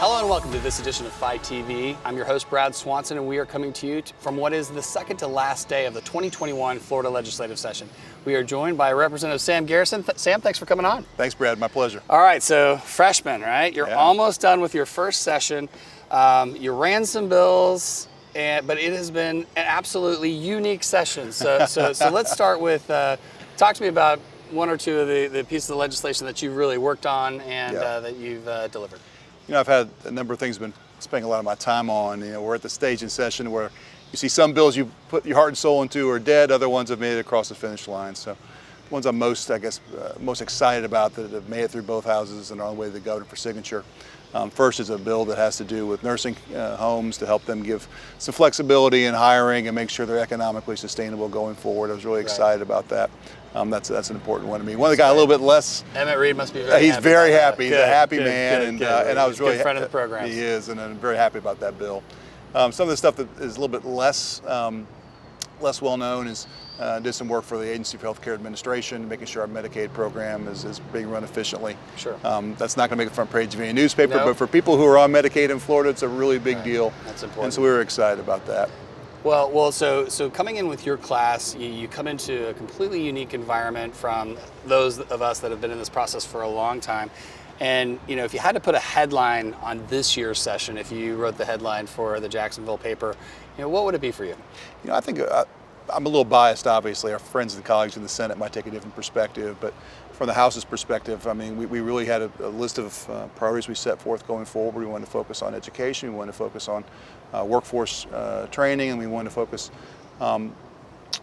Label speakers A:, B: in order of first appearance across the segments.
A: Hello and welcome to this edition of FiTV. I'm your host, Brad Swanson, and we are coming to you from what is the second to last day of the 2021 Florida legislative session. We are joined by Representative Sam Garrison. Sam, thanks for coming on.
B: Thanks, Brad. My pleasure.
A: All right, so freshman, right? You're almost done with your first session. You ran some bills, but it has been an absolutely unique session. So let's start with, talk to me about one or two of the pieces of legislation that you've really worked on and that you've delivered.
B: You know, I've had a number of things I've been spending a lot of my time on. You know, we're at the stage in session where you see some bills you put your heart and soul into are dead, other ones have made it across the finish line. So the ones I'm most excited about that have made it through both houses and are on the way to the governor for signature. First is a bill that has to do with nursing homes to help them give some flexibility in hiring and make sure they're economically sustainable going forward. I was really excited about that. That's an important one to me. One that got a little bit less.
A: Emmett Reed must be very
B: He's
A: happy.
B: very happy. He's a happy
A: good,
B: man,
A: good.
B: And I was really
A: good friend of the program.
B: He is, and I'm very happy about that bill. Some of the stuff that is a little bit less well known is did some work for the Agency for Healthcare Administration, making sure our Medicaid program is being run efficiently. Sure. That's not going to make the front page of any newspaper, but for people who are on Medicaid in Florida, it's a really big deal.
A: That's important.
B: And so we were excited about that.
A: Well, so coming in with your class, you come into a completely unique environment from those of us that have been in this process for a long time. And, you know, if you had to put a headline on this year's session, if you wrote the headline for the Jacksonville paper, you know, what would it be for you?
B: You know, I think I'm a little biased, obviously. Our friends and colleagues in the Senate might take a different perspective, but from the House's perspective, I mean, we really had a list of priorities we set forth going forward. We wanted to focus on education, we wanted to focus on workforce training, and we wanted to focus on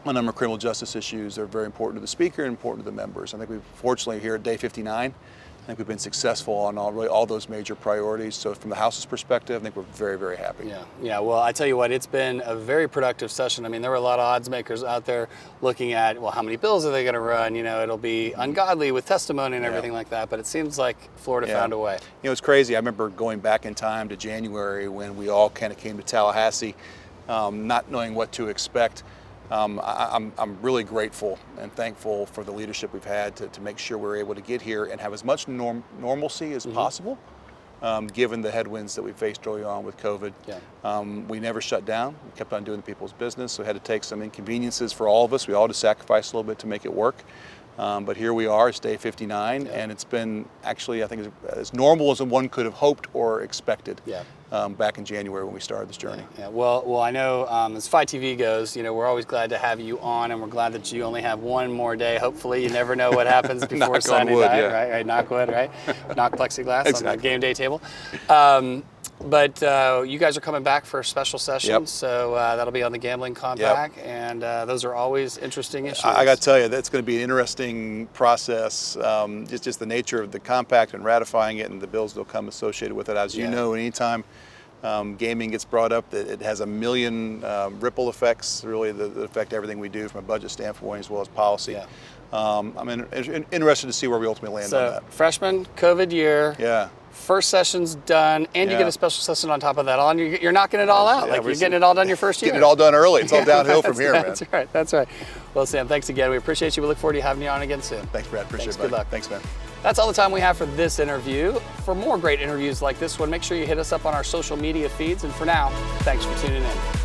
B: a number of criminal justice issues that are very important to the Speaker and important to the members. I think we've, fortunately, here at day 59, I think we've been successful on all those major priorities. So from the House's perspective, I think we're very, very happy.
A: Yeah. Well, I tell you what, it's been a very productive session. I mean, there were a lot of odds makers out there looking at, well, how many bills are they going to run? You know, it'll be ungodly with testimony and everything like that. But it seems like Florida found a way. You
B: know, it's crazy. I remember going back in time to January when we all kind of came to Tallahassee, not knowing what to expect. I'm really grateful and thankful for the leadership we've had to make sure we're able to get here and have as much normalcy as possible, given the headwinds that we faced early on with COVID. We never shut down. We kept on doing the people's business, so we had to take some inconveniences for all of us. We all had to sacrifice a little bit to make it work. But here we are, it's day 59, and it's been actually, I think, as normal as one could have hoped or expected back in January when we started this journey.
A: Well, I know as FiTV goes, you know, we're always glad to have you on, and we're glad that you only have one more day. Hopefully, you never know what happens before Sunday night, right? Knock wood, right? Knock plexiglass on the game day table. But you guys are coming back for a special session, so that'll be on the gambling compact, and those are always interesting issues.
B: I got to tell you, that's going to be an interesting process, just the nature of the compact and ratifying it and the bills that will come associated with it. As you know, anytime gaming gets brought up, it has a million ripple effects, really, that affect everything we do from a budget standpoint as well as policy. I'm interested to see where we ultimately land on that.
A: Freshman, COVID year. First session's done, and you get a special session on top of that. You're knocking it all out. Like you're getting it all done your first year.
B: Getting it all done early. It's all downhill from here, man.
A: That's right. That's right. Well, Sam, thanks again. We appreciate you. We look forward to having you on again soon.
B: Thanks, Brad. Appreciate it.
A: Good luck.
B: Thanks, man.
A: That's all the time we have for this interview. For more great interviews like this one, make sure you hit us up on our social media feeds. And for now, thanks for tuning in.